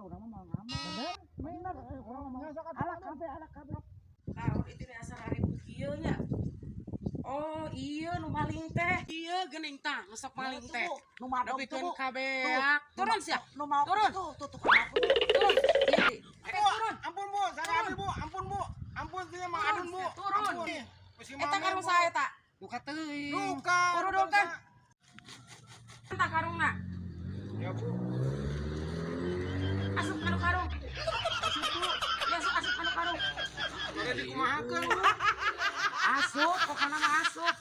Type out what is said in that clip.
urang mah mau ngamal. Bener, urang ngomong alak kabeh. Naon itu nih asal ribut kieu nya. Oh iya nu maling teh. Iya geuning tah ngesok maling teh. Nu madog Dapikeun tuh. kabeak. Turun sia. Nu mau Turun. tuh aku. Turun. Iya. Turun. Ampun bu, saya bu, ampun bu, ampun dia mah adun bu, Turun. ampun. Eta karung saya tak. Buka teuing. Buka. Urudul teh. Entah karungna. Ya bu. Asup anu karung. Asup bu. Ya asup anu karung. Jadi dikumahakeun bu. Asup, pokoknya mah asup.